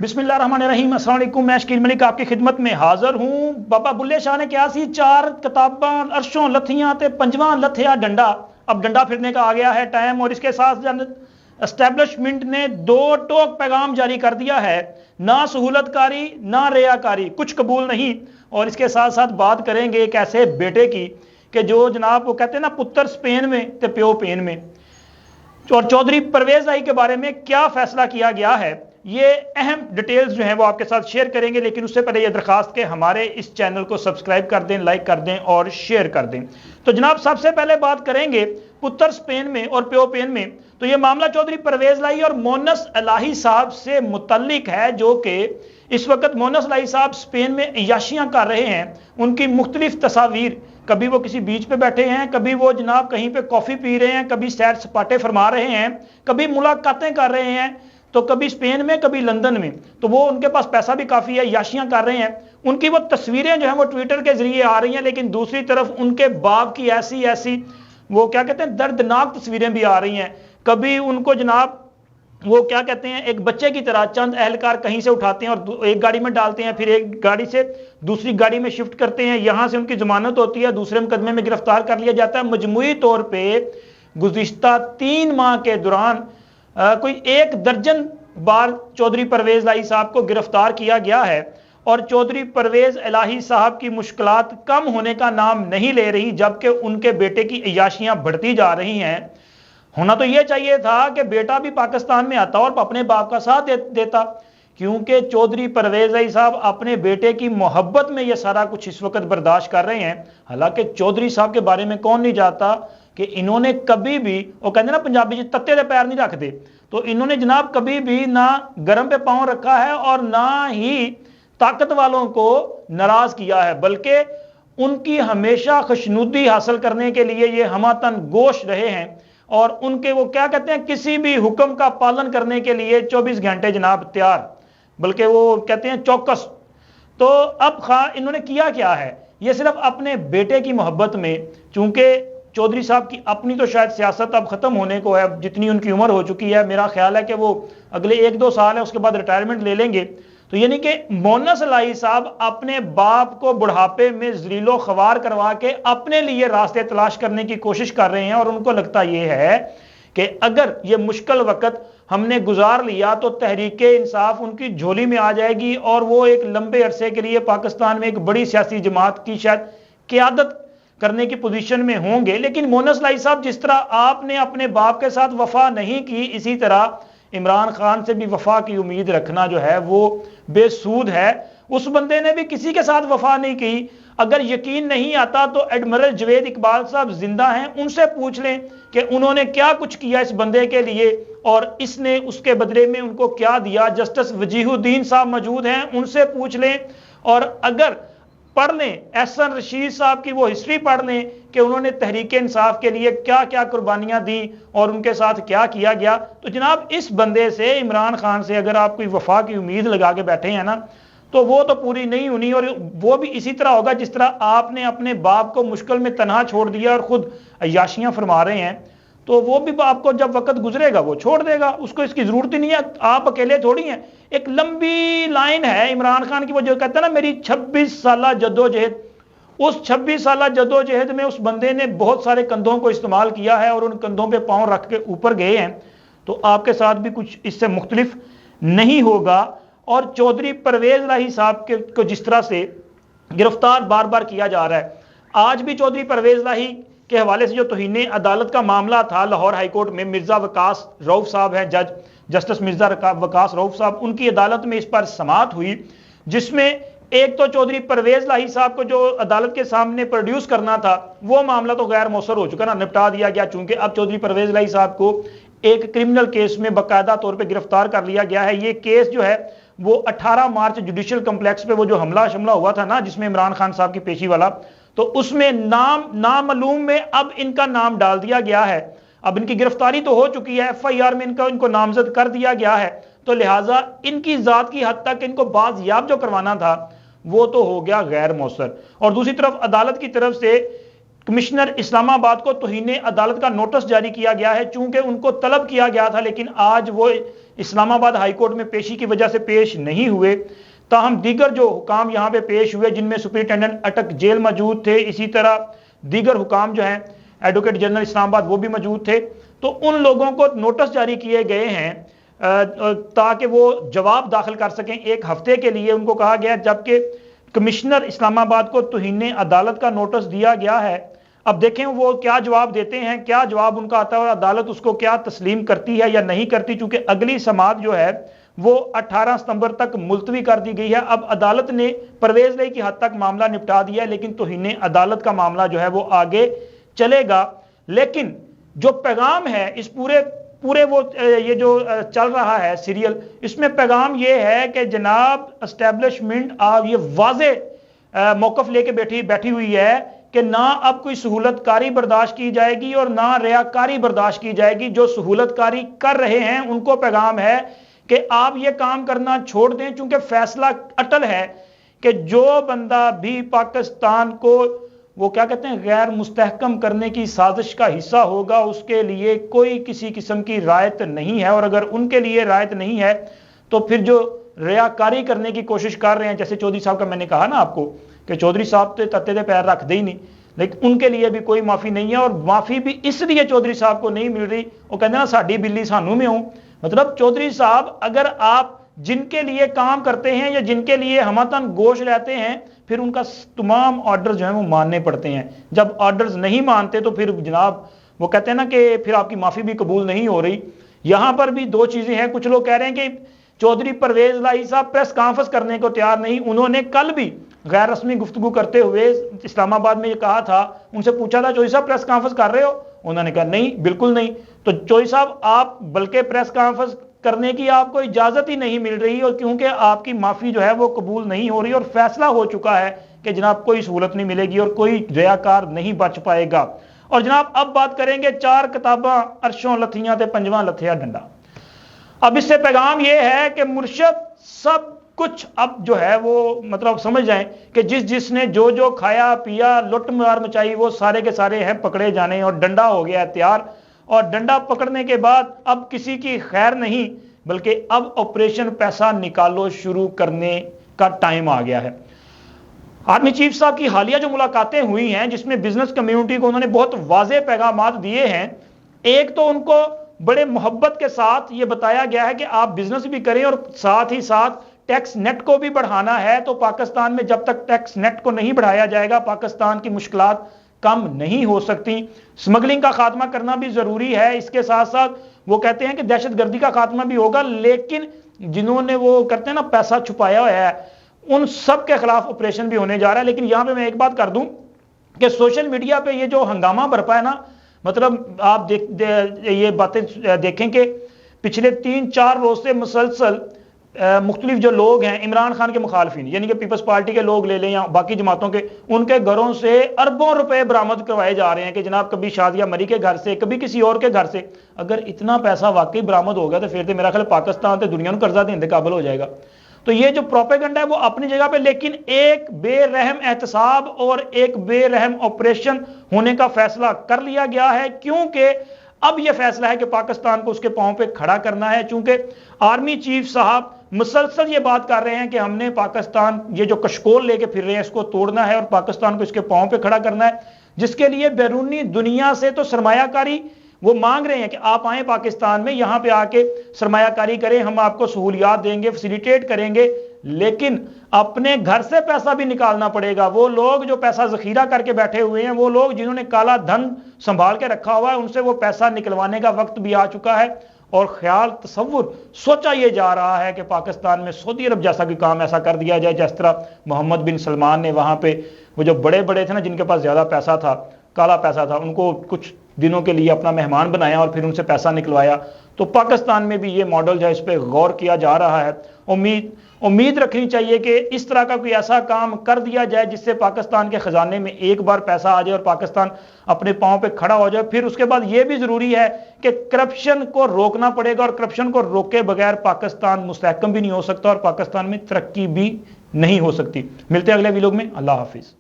बिस्मिल्लाहिर्रहमानिर्रहीम। अस्सलाम वालेकुम। मैं शकील मलिक आपकी खिदमत में हाजिर हूँ। बाबा बुल्ले शाह ने क्या सी 4 किताबां अरशों लथियां ते 5वां लथिया डंडा। अब डंडा फिरने का आ गया है टाइम, और इसके साथ एस्टैब्लिशमेंट ने 2 टोक पैगाम जारी कर दिया है, ना सहूलतकारी ना रियाकारी, कुछ कबूल नहीं। और इसके साथ साथ बात करेंगे एक ऐसे बेटे की कि जो जनाब वो कहते हैं ना, पुत्र स्पेन में ते प्यो पेन में। और चौधरी परवेज इलाही के बारे में क्या फैसला किया गया है, ये अहम डिटेल्स जो हैं वो आपके साथ शेयर करेंगे। लेकिन उससे पहले ये दरखास्त के हमारे इस चैनल को सब्सक्राइब कर दें, लाइक कर दें और शेयर कर दें। तो जनाब सबसे पहले बात करेंगे पुत्र स्पेन में और प्यो पेन में। तो ये मामला चौधरी परवेज इलाही और मोनस इलाही साहब से मुतल्लिक है, जो कि इस वक्त मोनस इलाही साहब स्पेन में अय्याशियां कर रहे हैं। उनकी मुख्तलिफ तस्वीर, कभी वो किसी बीच पे बैठे हैं, कभी वो जनाब कहीं पे कॉफी पी रहे हैं, कभी सैर सपाटे फरमा रहे हैं, कभी मुलाकातें कर रहे हैं, तो कभी स्पेन में कभी लंदन में। तो वो उनके पास पैसा भी काफ़ी है, याशियां कर रहे हैं। उनकी वो तस्वीरें जो हैं वो ट्विटर के जरिए आ रही हैं, लेकिन दूसरी तरफ उनके बाप की ऐसी ऐसी वो क्या कहते हैं दर्दनाक तस्वीरें भी आ रही हैं। कभी उनको जनाब वो क्या कहते हैं एक बच्चे की तरह चंद अहलकार कहीं से उठाते हैं और एक गाड़ी में डालते हैं, फिर एक गाड़ी से दूसरी गाड़ी में शिफ्ट करते हैं, यहां से उनकी जमानत होती है, दूसरे मुकदमे में गिरफ्तार कर लिया जाता है। मजमूई तौर पर गुज़िश्ता 3 माह के दौरान कोई 1 दर्जन बार चौधरी परवेज इलाही साहब को गिरफ्तार किया गया है। और चौधरी परवेज इलाही साहब की मुश्किलात कम होने का नाम नहीं ले रही, जबकि उनके बेटे की अय्याशियां बढ़ती जा रही हैं। होना तो यह चाहिए था कि बेटा भी पाकिस्तान में आता और अपने बाप का साथ देता, क्योंकि चौधरी परवेज इलाही साहब अपने बेटे की मोहब्बत में यह सारा कुछ इस वक्त बर्दाश्त कर रहे हैं। हालांकि चौधरी साहब के बारे में कौन नहीं जानता कि इन्होंने कभी भी, वो कहते ना पंजाबी जी, तत्ते दे पैर नहीं रखते, तो इन्होंने जनाब कभी भी ना गर्म पे पांव रखा है और ना ही ताकत वालों को नाराज किया है, बल्कि उनकी हमेशा खुशनुदी हासिल करने के लिए ये हमातन गोश रहे हैं। और उनके वो क्या कहते हैं किसी भी हुक्म का पालन करने के लिए 24 घंटे जनाब तैयार, बल्कि वो कहते हैं चौकस। तो अब इन्होंने किया क्या है, ये सिर्फ अपने बेटे की मोहब्बत में, चूंकि चौधरी साहब की अपनी तो शायद सियासत अब खत्म होने को है, जितनी उनकी उम्र हो चुकी है, मेरा ख्याल है कि वो अगले 1-2 साल है उसके बाद रिटायरमेंट ले लेंगे। तो यानी कि मोनस इलाही साहब अपने बाप को बुढ़ापे में ज़लीलो ख्वार करवा के अपने लिए रास्ते तलाश करने की कोशिश कर रहे हैं। और उनको लगता यह है कि अगर ये मुश्किल वक्त हमने गुजार लिया तो तहरीक इंसाफ उनकी झोली में आ जाएगी और वो एक लंबे अरसे के लिए पाकिस्तान में एक बड़ी सियासी जमात की शायद क़यादत करने की पोजीशन में होंगे। लेकिन मोनस इलाही साहब, जिस तरह आपने अपने बाप के साथ वफा नहीं की, इसी तरह इमरान खान से भी वफा की उम्मीद रखना जो है वो बेसूद है। उस बंदे ने भी किसी के साथ वफा नहीं की। अगर यकीन नहीं आता तो एडमिरल जवेद इकबाल साहब जिंदा हैं, उनसे पूछ लें कि उन्होंने क्या कुछ किया इस बंदे के लिए और इसने उसके बदले में उनको क्या दिया। जस्टिस वजीहुद्दीन साहब मौजूद हैं, उनसे पूछ लें। और अगर पढ़ लें एहसन रशीद साहब की वो हिस्ट्री पढ़ लें कि उन्होंने तहरीक इंसाफ के लिए क्या क्या कुर्बानियां दी और उनके साथ क्या किया गया। तो जनाब इस बंदे से, इमरान खान से, अगर आप कोई वफा की उम्मीद लगा के बैठे हैं ना, तो वो तो पूरी नहीं होनी। और वो भी इसी तरह होगा जिस तरह आपने अपने बाप को मुश्किल में तनहा छोड़ दिया और खुद अय्याशियां फरमा रहे हैं, तो वो भी आपको जब वक्त गुजरेगा वो छोड़ देगा। उसको इसकी जरूरत ही नहीं है, आप अकेले थोड़ी हैं। एक लंबी लाइन है इमरान खान की, वो जो कहता है ना मेरी 26 साल जद्दोजहद, उस 26 साल जद्दोजहद में उस बंदे ने बहुत सारे कंधों को इस्तेमाल किया है और उन कंधों पे पांव रख के ऊपर गए हैं। तो आपके साथ भी कुछ इससे मुख्तलिफ नहीं होगा। और चौधरी परवेज इलाही साहब को जिस तरह से गिरफ्तार बार बार किया जा रहा है, आज भी चौधरी परवेज इलाही के हवाले से जो तौहीन अदालत का मामला था लाहौर हाईकोर्ट में, मिर्जा वकास रऊफ साहब हैं जज, जस्टिस मिर्जा वकास रऊफ साहब, उनकी अदालत में इस पर समाअत हुई, जिसमें एक तो चौधरी परवेज इलाही साहब को जो अदालत के सामने प्रोड्यूस करना था वो मामला तो गैर मौसर हो चुका ना, निपटा दिया गया। चूंकि अब चौधरी परवेज इलाही साहब को एक क्रिमिनल केस में बाकायदा तौर पर गिरफ्तार कर लिया गया है। ये केस जो है वो 18 मार्च जुडिशियल कम्प्लेक्स पे वो जो हमला हुआ था ना, जिसमें इमरान खान साहब की पेशी वाला, तो उसमें नामालूम में अब इनका नाम डाल दिया गया है। अब इनकी गिरफ्तारी तो हो चुकी है, FIR में इनको नामजद कर दिया गया है, तो लिहाजा इनकी जात की हद तक इनको बाजियाब जो करवाना था वो तो हो गया गैर मौसर। और दूसरी तरफ अदालत की तरफ से कमिश्नर इस्लामाबाद को तौहीन अदालत का नोटिस जारी किया गया है, चूंकि उनको तलब किया गया था, लेकिन आज वो اسلام آباد ہائی کورٹ میں پیشی کی وجہ سے پیش نہیں ہوئے، تاہم دیگر جو حکام یہاں پہ پیش ہوئے جن میں سپرنٹینڈنٹ اٹک جیل موجود تھے، اسی طرح دیگر حکام جو ہیں ایڈوکیٹ جنرل اسلام آباد وہ بھی موجود تھے، تو ان لوگوں کو نوٹس جاری کیے گئے ہیں تاکہ وہ جواب داخل کر سکیں 1 ہفتے کے لیے ان کو کہا گیا، جبکہ کمشنر اسلام آباد کو توہین عدالت کا نوٹس دیا گیا ہے۔ اب دیکھیں وہ کیا جواب دیتے ہیں، کیا جواب ان کا آتا ہے اور عدالت اس کو کیا تسلیم کرتی ہے یا نہیں کرتی، چونکہ اگلی سماعت جو ہے وہ 18 ستمبر تک ملتوی کر دی گئی ہے۔ اب عدالت نے پرویز لائی کی حد تک معاملہ نپٹا دیا ہے، لیکن توہین عدالت کا معاملہ جو ہے وہ آگے چلے گا۔ لیکن جو پیغام ہے اس پورے وہ یہ جو چل رہا ہے سیریل، اس میں پیغام یہ ہے کہ جناب اسٹیبلشمنٹ آپ یہ واضح موقف لے کے بیٹھی ہوئی ہے کہ نہ اب کوئی سہولت کاری برداشت کی جائے گی اور نہ ریاکاری برداشت کی جائے گی۔ جو سہولت کاری کر رہے ہیں ان کو پیغام ہے کہ آپ یہ کام کرنا چھوڑ دیں، چونکہ فیصلہ اٹل ہے کہ جو بندہ بھی پاکستان کو وہ کیا کہتے ہیں غیر مستحکم کرنے کی سازش کا حصہ ہوگا، اس کے لیے کوئی کسی قسم کی رعایت نہیں ہے، اور اگر ان کے لیے رعایت نہیں ہے تو پھر جو ریاکاری کرنے کی کوشش کر رہے ہیں، جیسے چودھری صاحب کا میں نے کہا نا آپ کو کہ چودھری صاحب تو تتے دے پیر رکھ دے ہی نہیں، لیکن ان کے لیے بھی کوئی معافی نہیں ہے، اور معافی بھی اس لیے چودھری صاحب کو نہیں مل رہی، وہ کہتے ہیں نا ساڈی بلی سانوں میں ہوں، مطلب چودھری صاحب اگر آپ جن کے لیے کام کرتے ہیں یا جن کے لیے ہمتن گوش لیتے ہیں، پھر ان کا تمام آرڈر جو ہیں وہ ماننے پڑتے ہیں۔ جب آرڈرز نہیں مانتے تو پھر جناب وہ کہتے ہیں نا کہ پھر آپ کی معافی بھی قبول نہیں ہو رہی۔ یہاں پر بھی 2 چیزیں ہیں، کچھ لوگ کہہ رہے ہیں کہ چودھری پرویز لائی صاحب پریس کانفرنس کرنے کو تیار نہیں، انہوں نے کل بھی غیر رسمی گفتگو کرتے ہوئے اسلام آباد میں یہ کہا تھا، ان سے پوچھا تھا چودھری صاحب پریس کانفرنس کر رہے ہو، انہوں نے کہا نہیں بالکل نہیں۔ تو چودھری صاحب آپ بلکہ پریس کانفرنس کرنے کی آپ کو اجازت ہی نہیں مل رہی، اور کیونکہ آپ کی معافی جو ہے وہ قبول نہیں ہو رہی اور فیصلہ ہو چکا ہے کہ جناب کوئی سہولت نہیں ملے گی اور کوئی ریاکار نہیں بچ پائے گا۔ اور جناب اب بات کریں گے 4 کتاباں عرشوں لتھیاں تے 5واں لتھیا ڈنڈا۔ اب اس سے پیغام یہ ہے کہ مرشد سب کچھ اب جو ہے وہ مطلب سمجھ جائیں کہ جس نے جو کھایا پیا لٹ مار مچائی وہ سارے کے سارے ہیں پکڑے جانے، اور ڈنڈا ہو گیا تیار، اور ڈنڈا پکڑنے کے بعد اب کسی کی خیر نہیں، بلکہ اب آپریشن پیسہ نکالو شروع کرنے کا ٹائم آ گیا ہے۔ آرمی چیف صاحب کی حالیہ جو ملاقاتیں ہوئی ہیں جس میں بزنس کمیونٹی کو انہوں نے بہت واضح پیغامات دیے ہیں، ایک تو ان کو بڑے محبت کے ساتھ یہ بتایا گیا ہے کہ آپ بزنس بھی کریں اور ساتھ ہی ساتھ ٹیکس نیٹ کو بھی بڑھانا ہے، تو پاکستان میں جب تک ٹیکس نیٹ کو نہیں بڑھایا جائے گا پاکستان کی مشکلات کم نہیں ہو سکتی۔ سمگلنگ کا خاتمہ کرنا بھی ضروری ہے، اس کے ساتھ ساتھ وہ کہتے ہیں کہ دہشت گردی کا خاتمہ بھی ہوگا، لیکن جنہوں نے وہ کرتے ہیں نا پیسہ چھپایا ہوا ہے ان سب کے خلاف آپریشن بھی ہونے جا رہا ہے۔ لیکن یہاں پہ میں ایک بات کر دوں کہ سوشل میڈیا پہ یہ جو ہنگامہ برپا ہے نا، مطلب آپ یہ باتیں دیکھیں کہ پچھلے 3-4 روز سے مسلسل مختلف جو لوگ ہیں عمران خان کے مخالفین، یعنی کہ پیپلز پارٹی کے لوگ لے لیں یا باقی جماعتوں کے، ان کے گھروں سے اربوں روپے برآمد کروائے جا رہے ہیں کہ جناب کبھی شادیہ مری کے گھر سے، کبھی کسی اور کے گھر سے۔ اگر اتنا پیسہ واقعی برآمد ہو گیا تو پھر تو میرا خیال پاکستان تو دنیا کو قرضہ دینے قابل ہو جائے گا۔ تو یہ جو پروپیگنڈا ہے وہ اپنی جگہ پہ، لیکن ایک بے رحم احتساب اور ایک بے رحم آپریشن ہونے کا فیصلہ کر لیا گیا ہے، کیونکہ اب یہ فیصلہ ہے کہ پاکستان کو اس کے پاؤں پہ کھڑا کرنا ہے، چونکہ آرمی چیف صاحب مسلسل یہ بات کر رہے ہیں کہ ہم نے پاکستان یہ جو کشکول لے کے پھر رہے ہیں اس کو توڑنا ہے اور پاکستان کو اس کے پاؤں پہ کھڑا کرنا ہے، جس کے لیے بیرونی دنیا سے تو سرمایہ کاری وہ مانگ رہے ہیں کہ آپ آئیں پاکستان میں، یہاں پہ آ کے سرمایہ کاری کریں، ہم آپ کو سہولیات دیں گے، فیسیلیٹیٹ کریں گے، لیکن اپنے گھر سے پیسہ بھی نکالنا پڑے گا۔ وہ لوگ جو پیسہ ذخیرہ کر کے بیٹھے ہوئے ہیں، وہ لوگ جنہوں نے کالا دھن سنبھال کے رکھا ہوا ہے، ان سے وہ پیسہ نکلوانے کا وقت بھی آ چکا ہے، اور خیال تصور سوچا یہ جا رہا ہے کہ پاکستان میں سعودی عرب جیسا کوئی کام ایسا کر دیا جائے، جس طرح محمد بن سلمان نے وہاں پہ وہ جو بڑے بڑے تھے نا جن کے پاس زیادہ پیسہ تھا، کالا پیسہ تھا، ان کو کچھ دنوں کے لیے اپنا مہمان بنایا اور پھر ان سے پیسہ نکلوایا۔ تو پاکستان میں بھی یہ ماڈل جو ہے اس پہ غور کیا جا رہا ہے۔ امید رکھنی چاہیے کہ اس طرح کا کوئی ایسا کام کر دیا جائے جس سے پاکستان کے خزانے میں ایک بار پیسہ آ جائے اور پاکستان اپنے پاؤں پہ کھڑا ہو جائے۔ پھر اس کے بعد یہ بھی ضروری ہے کہ کرپشن کو روکنا پڑے گا، اور کرپشن کو روکے بغیر پاکستان مستحکم بھی نہیں ہو سکتا اور پاکستان میں ترقی بھی نہیں ہو سکتی۔ ملتے ہیں اگلے ویلوگ میں، اللہ حافظ۔